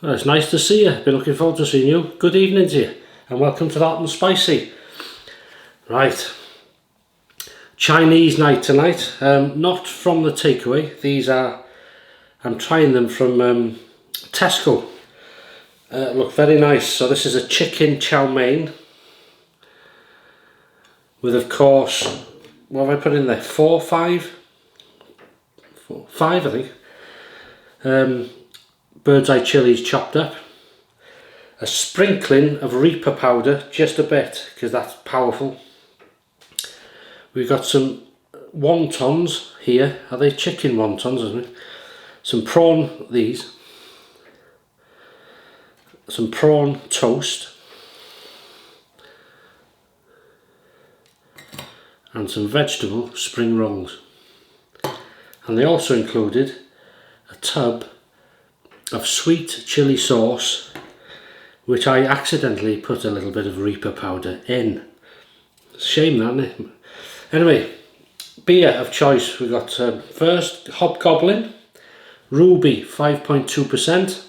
Well, it's nice to see you. Been looking forward to seeing you. Good evening to you and welcome to the Hot and Spicy. Right, Chinese night tonight. Not from the takeaway. These are, I'm trying them from Tesco. Look very nice. So this is a chicken chow mein with, of course, what have I put in there? 5 I think. Bird's eye chilies chopped up, a sprinkling of Reaper powder, just a bit because that's powerful. We've got some Wongtons here. Are they chicken wontons, isn't it? Some prawn, these. Some prawn toast. And some vegetable spring rolls. And they also included a tub of sweet chili sauce, which I accidentally put a little bit of Reaper powder in. Shame that, isn't it? Anyway, beer of choice. We got first Hobgoblin Ruby 5.2%.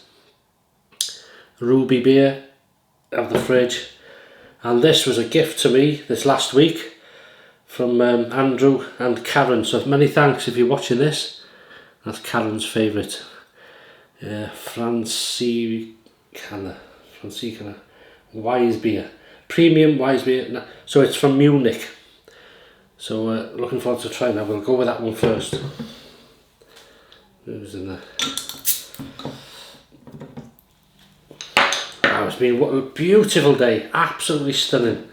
Ruby beer out of the fridge, and this was a gift to me this last week from Andrew and Karen, so many thanks if you're watching this. That's Karen's favourite. Francicana Wise beer, premium Wise beer. No, so it's from Munich. So looking forward to trying that. We'll go with that one first. Who's in there? Wow, it's been a beautiful day, absolutely stunning,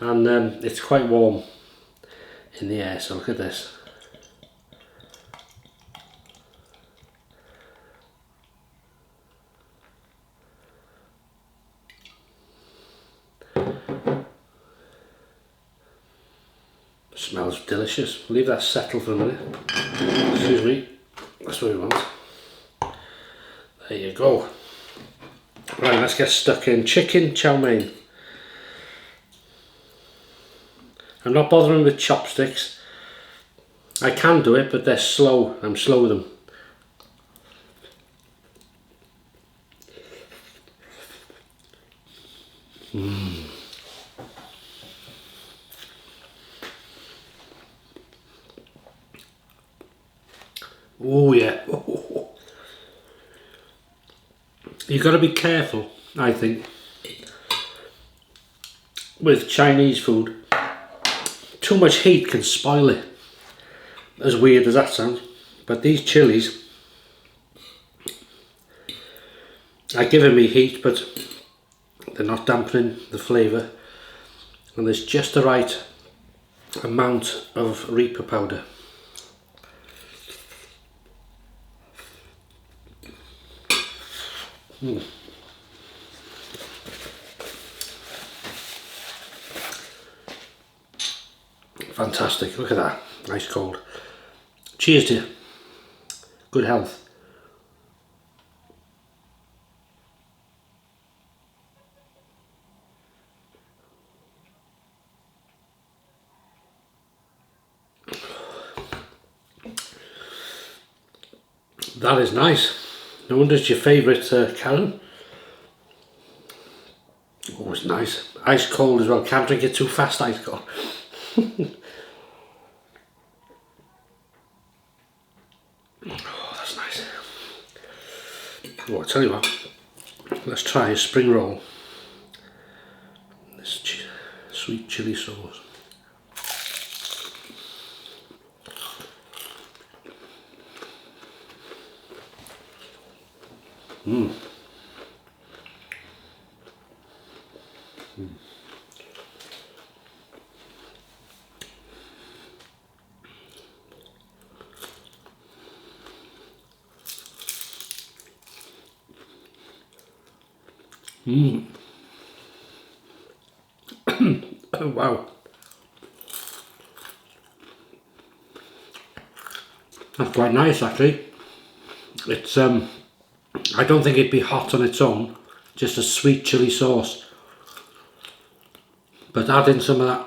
and it's quite warm in the air. So look at this. Smells delicious. Leave that settle for a minute. Excuse me. That's what we want. There you go. Right, let's get stuck in. Chicken chow mein. I'm not bothering with chopsticks. I can do it, but they're slow. I'm slow with them. Oh yeah. You've got to be careful, I think, with Chinese food. Too much heat can spoil it, as weird as that sounds. But these chilies are giving me heat, but they're not dampening the flavour, and there's just the right amount of Reaper powder. Fantastic, look at that, nice cold. Cheers to you, good health. That is nice. No wonder it's your favourite, Karen. Oh, it's nice. Ice cold as well. Can't drink it too fast, ice cold. Oh, that's nice. Oh, I'll tell you what. Let's try a spring roll. This sweet chili sauce. Oh, wow. That's quite nice actually. It's I don't think it'd be hot on its own, just a sweet chili sauce. But adding some of that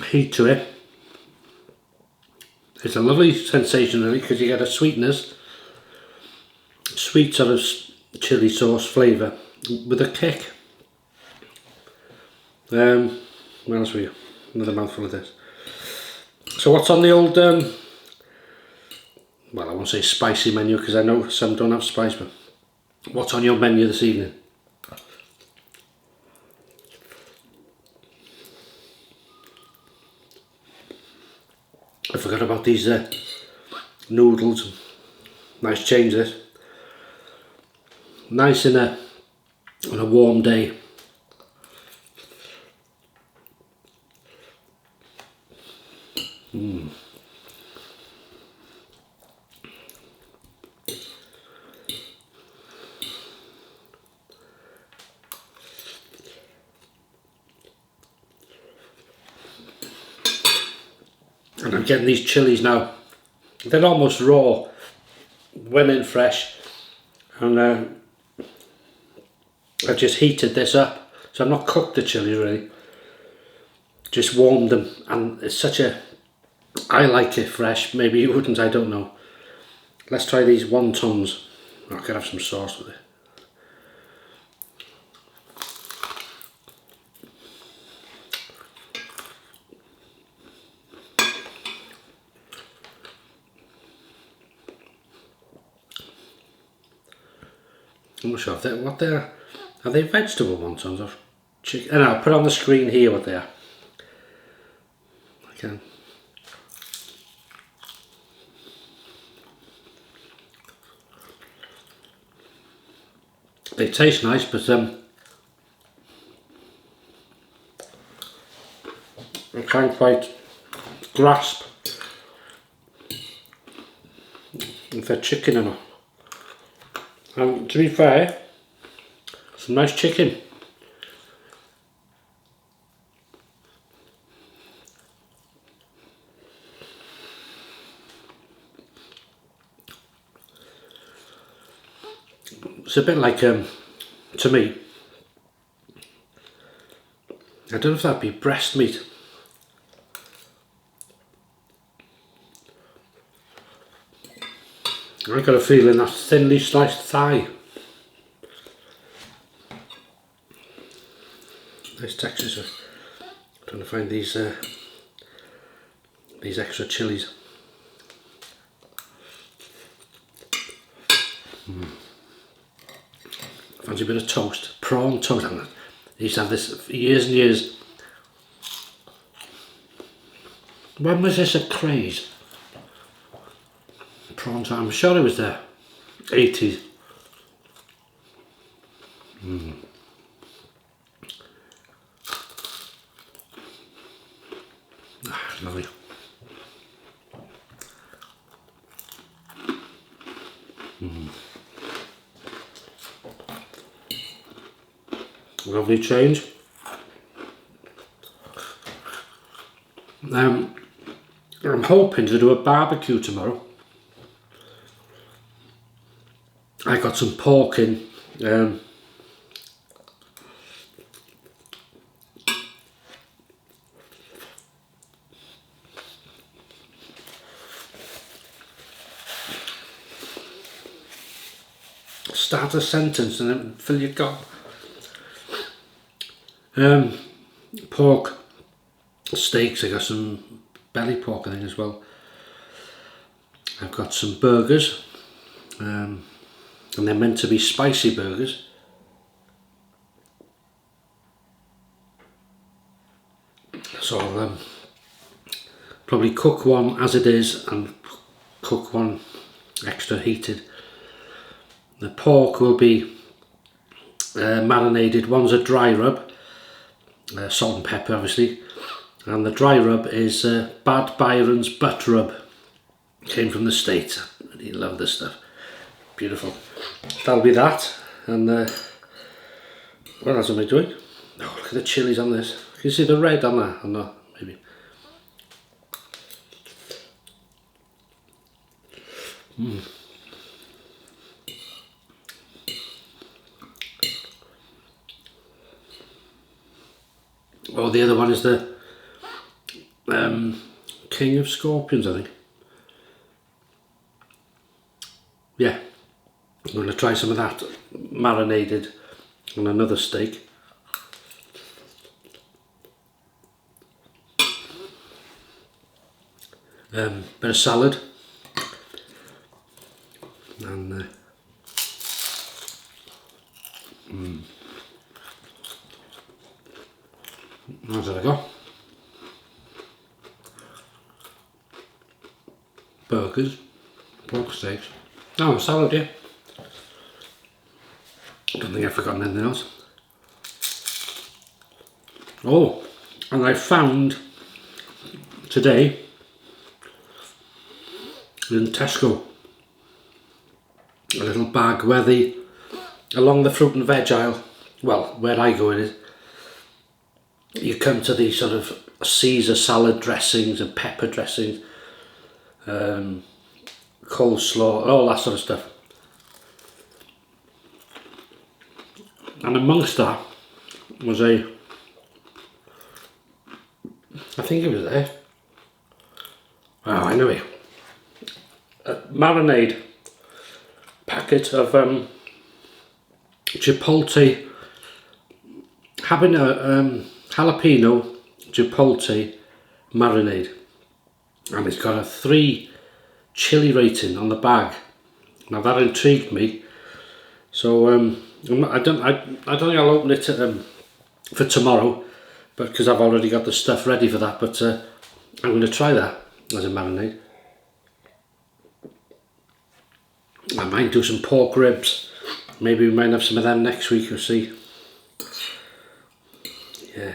heat to it, it's a lovely sensation really, because you get a sweetness, sweet sort of chilli sauce flavour with a kick. What else for you? Another mouthful of this. So what's on the old, well, I won't say spicy menu because I know some don't have spice, but what's on your menu this evening? I forgot about these noodles. Nice change this. Nice on a warm day. And I'm getting these chilies now. They're almost raw, went in fresh, and I've just heated this up. So I've not cooked the chilies really, just warmed them, and it's such a, I like it fresh, maybe you wouldn't, I don't know. Let's try these wontons. I could have some sauce with it. I'm not sure if they're, are they vegetable wontons or chicken? And I'll put on the screen here what they are. I can. They taste nice, but I can't quite grasp if they're chicken or not. To be fair, some nice chicken. It's a bit like, to me, I don't know if that'd be breast meat. I got a feeling that's thinly sliced thigh. Nice textures. I'm trying to find these extra chilies. Fancy a bit of toast, prawn toast. I used to have this for years and years. When was this a craze? Prawn toast. I'm sure it was the 80s. Lovely. Lovely change. I'm hoping to do a barbecue tomorrow. I got some pork in. Start a sentence and then fill your gulp. Pork steaks. I got some belly pork I think as well. I've got some burgers, and they're meant to be spicy burgers. So I'll probably cook one as it is and cook one extra heated. The pork will be marinated. One's a dry rub, salt and pepper obviously, and the dry rub is Bad Byron's butt rub. Came from the States. I really love this stuff. Beautiful. That'll be that. And what else am I doing? Oh, look at the chilies on this. Can you see the red on that? Or not? Maybe. Oh, the other one is the King of Scorpions, I think. Yeah, I'm going to try some of that marinated on another steak. Bit of salad and there we go. Burgers, pork steaks. Oh, salad, yeah. Don't think I've forgotten anything else. Oh, and I found today in Tesco a little bag where along the fruit and veg aisle, well, where I go in it, you come to these sort of Caesar salad dressings and pepper dressings, coleslaw, all that sort of stuff. And amongst that was I think it was there. Oh, I know it. A marinade packet of chipotle, jalapeno chipotle marinade, and it's got a 3 chili rating on the bag. Now that intrigued me, so I don't think I'll open it for tomorrow, but because I've already got the stuff ready for that. But I'm going to try that as a marinade. I might do some pork ribs. Maybe we might have some of them next week, we'll see. Yeah,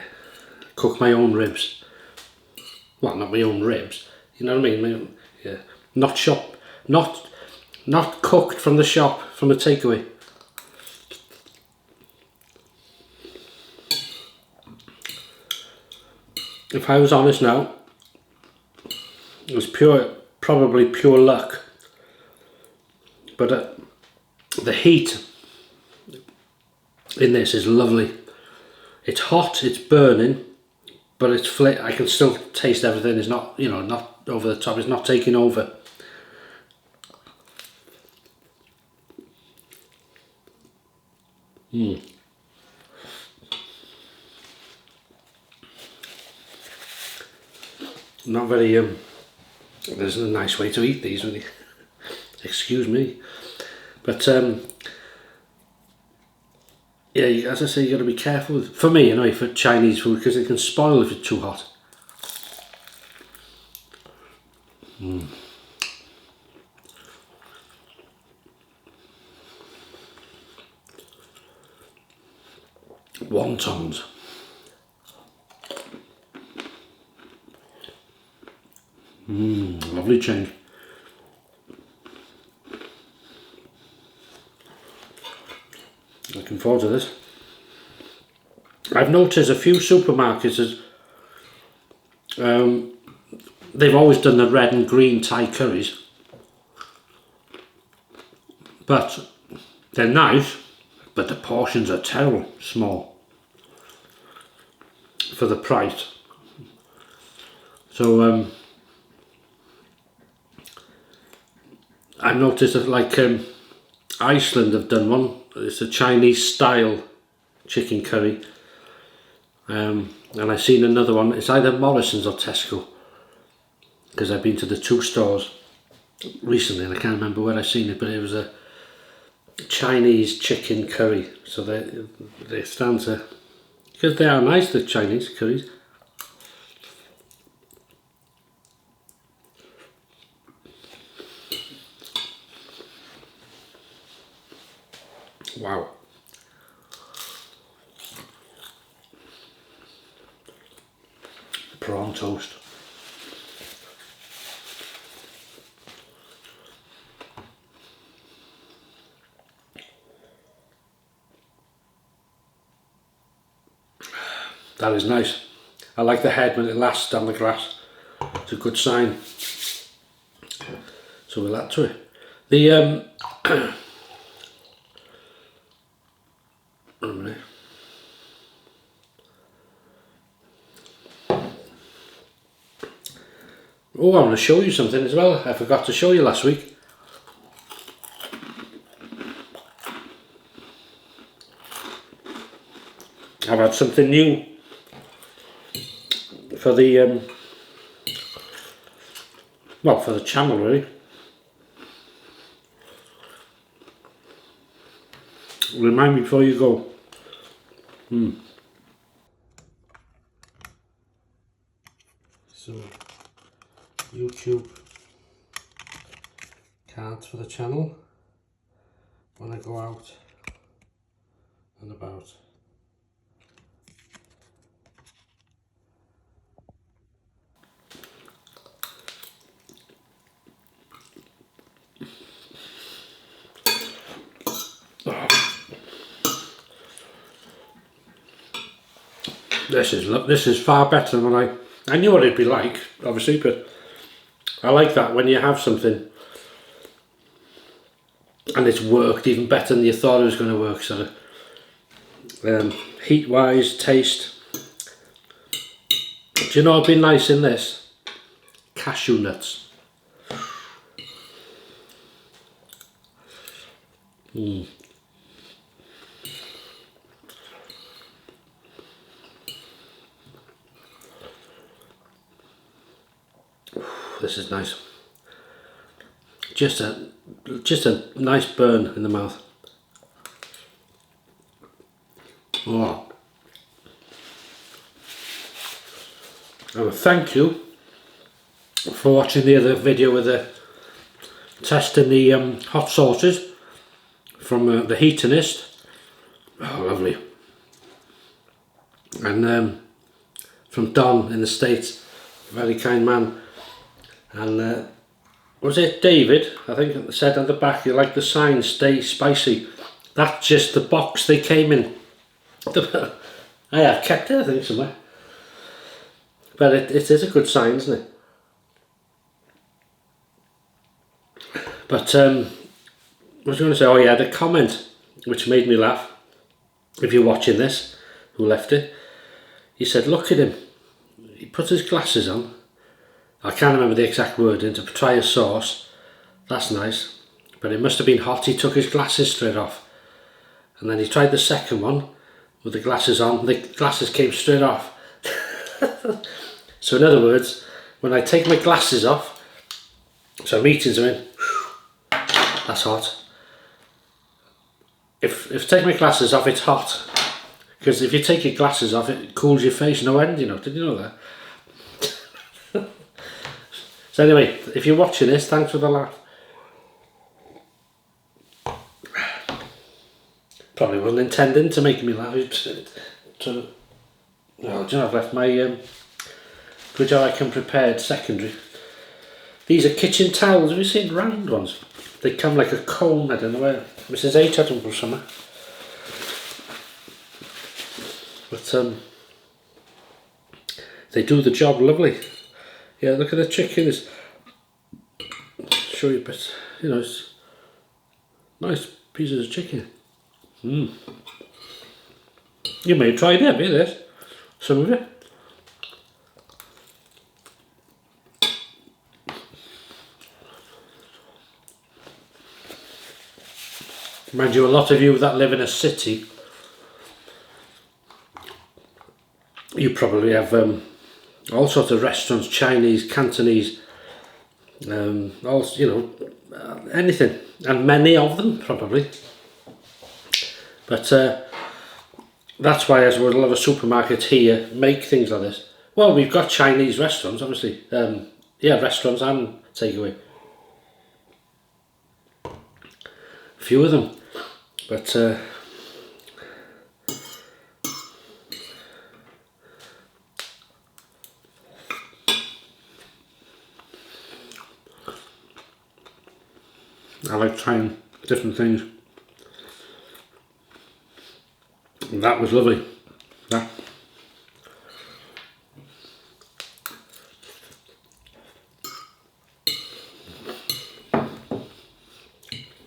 cook my own ribs. Well, not my own ribs, you know what I mean? Yeah, not cooked from the shop, from a takeaway. If I was honest now, it was probably pure luck. But the heat in this is lovely. It's hot, it's burning, but it's I can still taste everything. It's not, you know, not over the top. It's not taking over. Not very. There's a nice way to eat these, really. Excuse me, but yeah, as I say, you got to be careful. For me, anyway, for Chinese food, because it can spoil if it's too hot. Wongtons. Lovely change. Looking forward to this. I've noticed a few supermarkets they've always done the red and green Thai curries, but they're nice, but the portions are terrible small for the price. So I've noticed that, like, Iceland have done one. It's a Chinese style chicken curry, and I've seen another one. It's either Morrison's or Tesco, because I've been to the 2 stores recently and I can't remember where I've seen it, but it was a Chinese chicken curry. So they stand to, because they are nice, the Chinese curries. Wow. Prawn toast. That is nice. I like the head when it lasts down the grass. It's a good sign. So we'll add to it. The oh, I want to show you something as well. I forgot to show you last week. had something new for the well, for the channel really. Remind me before you go. So YouTube cards for the channel when I go out and about. This is far better than I knew what it'd be like, obviously, but I like that when you have something and it's worked even better than you thought it was going to work. So heat wise, taste. Do you know what'd be nice in this? Cashew nuts. This is nice. Just a nice burn in the mouth. Oh. And thank you for watching the other video with the testing the hot sauces from the Heatonist. Oh, lovely. And from Don in the States, very kind man. And was it David, I think, said on the back, you like the sign, stay spicy. That's just the box they came in. I have kept it, I think, somewhere. But it is a good sign, isn't it? But what was I going to say? Oh yeah, the comment which made me laugh. If you're watching this, who left it? He said, look at him. He put his glasses on. I can't remember the exact wording, to try a sauce. That's nice. But it must have been hot. He took his glasses straight off. And then he tried the second one with the glasses on. The glasses came straight off. So in other words, when I take my glasses off, so I'm eating something, that's hot. If I take my glasses off, it's hot. Because if you take your glasses off, it cools your face no end, you know. Did you know that? So anyway, if you're watching this, thanks for the laugh. Probably wasn't intending to make me laugh. Oh, do you know, I've left my fridge I can prepared secondary. These are kitchen towels. Have you seen round ones? They come like a cone. I don't know where Mrs. H had them for summer. But they do the job lovely. Yeah, look at the chicken. It's, show you a bit. You know, it's nice pieces of chicken. You may have tried it, have you, this? Some of it. Mind you, a lot of you that live in a city, you probably have all sorts of restaurants, Chinese, Cantonese, all, you know, anything, and many of them probably. But that's why, as well, a lot of supermarkets here make things like this. Well, we've got Chinese restaurants, obviously. Yeah, restaurants and takeaway. A few of them, but I like trying different things. And that was lovely. That.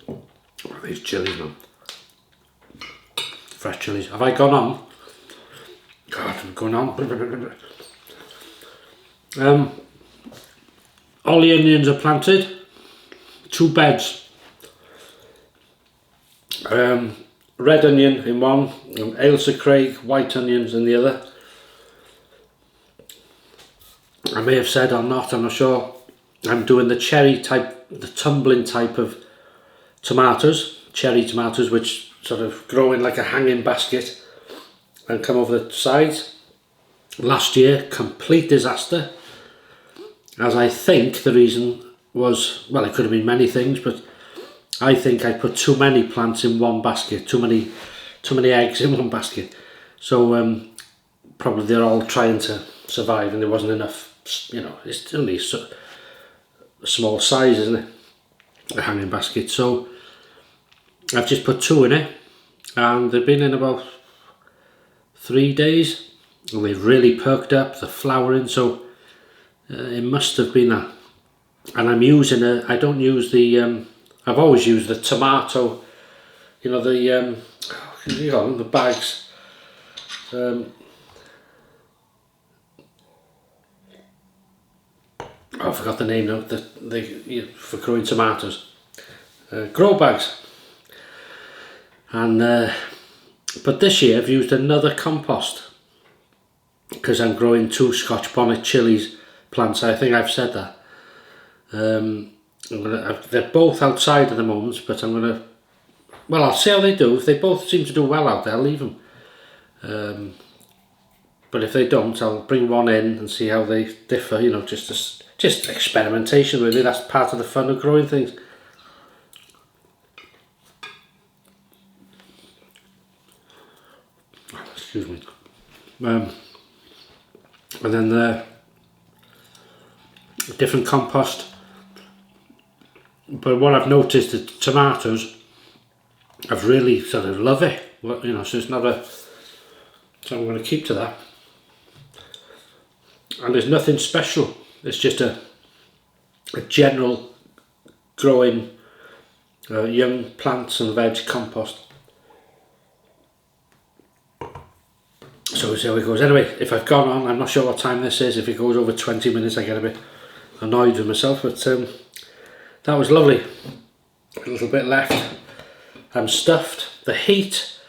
Oh, these chilies, man. Fresh chilies. Have I gone on? God, I'm going on. All the onions are planted. 2 beds. red onion in one, and Ailsa Craig white onions in the other. I may have said or not, I'm not sure, I'm doing the cherry type, the tumbling type of tomatoes, cherry tomatoes, which sort of grow in like a hanging basket and come over the sides. Last year, complete disaster, as I think the reason was, well, it could have been many things, but I think I put too many plants in one basket, too many eggs in one basket. So probably they're all trying to survive, and there wasn't enough. You know, it's only a small size, isn't it? A hanging basket. So I've just put 2 in it, and they've been in about 3 days, and they've really perked up. The flowering, so it must have been that. And I'm using I don't use the. I've always used the tomato, you know, the the bags. I forgot the name now. For growing tomatoes, grow bags. And but this year I've used another compost because I'm growing 2 Scotch bonnet chilies plants. I think I've said that. They're both outside at the moment, but I'm gonna. Well, I'll see how they do. If they both seem to do well out there, I'll leave them. But if they don't, I'll bring one in and see how they differ. You know, just experimentation. Really, that's part of the fun of growing things. Excuse me. And then the different compost. But what I've noticed, the tomatoes, I've really sort of love it. Well, you know, so it's not a. So I'm going to keep to that. And there's nothing special. It's just a general growing young plants and veg compost. So we'll see how it goes. Anyway, if I've gone on, I'm not sure what time this is. If it goes over 20 minutes, I get a bit annoyed with myself. But that was lovely. A little bit left. I'm stuffed. The heat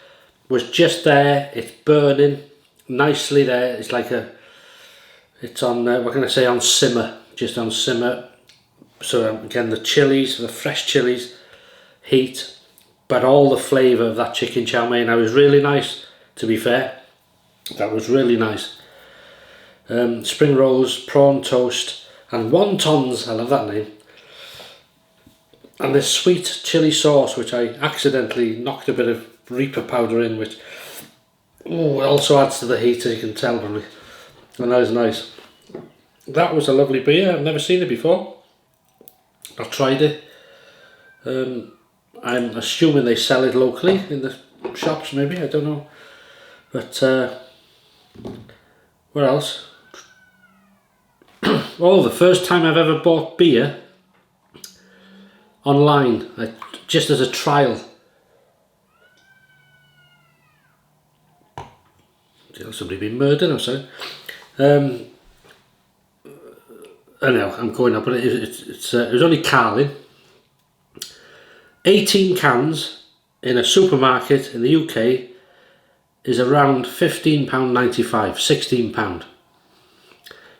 was just there. It's burning nicely there. It's like it's on, what can I say, on simmer. Just on simmer. So again, the chilies, the fresh chilies, heat, but all the flavour of that chicken chow mein. That was really nice, to be fair. That was really nice. Spring rolls, prawn toast, and wontons. I love that name. And this sweet chilli sauce, which I accidentally knocked a bit of Reaper powder in, which it also adds to the heat, as you can tell from me. And that was nice. That was a lovely beer. I've never seen it before. I've tried it. I'm assuming they sell it locally in the shops, maybe, I don't know. But what else? Oh, the first time I've ever bought beer online, just as a trial. Somebody been murdered or so. I know I'm going up, but it was only Carling. 18 cans in a supermarket in the UK is around £15.95, £16.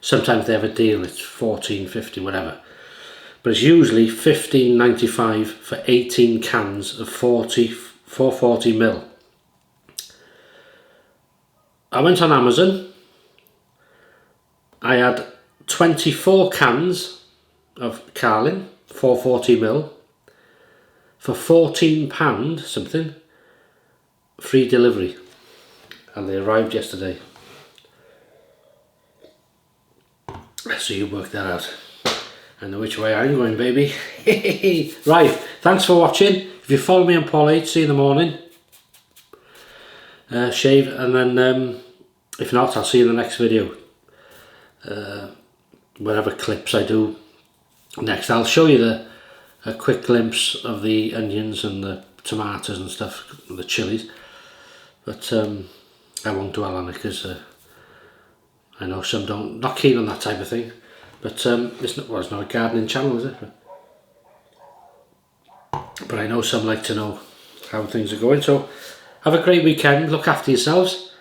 Sometimes they have a deal, it's £14.50, whatever. But it's usually £15.95 for 18 cans of 440ml. I went on Amazon. I had 24 cans of Carling, 440ml, for £14 something, free delivery. And they arrived yesterday. So you work that out. I know which way I'm going, baby. Right, thanks for watching. If you follow me on Paul H, see you in the morning. Shave, and then if not, I'll see you in the next video. Whatever clips I do next, I'll show you a quick glimpse of the onions and the tomatoes and stuff, the chilies. But I won't dwell on it because I know some not keen on that type of thing. But it's not a gardening channel, is it? But I know some like to know how things are going. So have a great weekend, look after yourselves,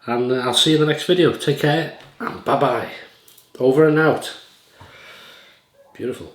and I'll see you in the next video. Take care, and bye bye. Over and out. Beautiful.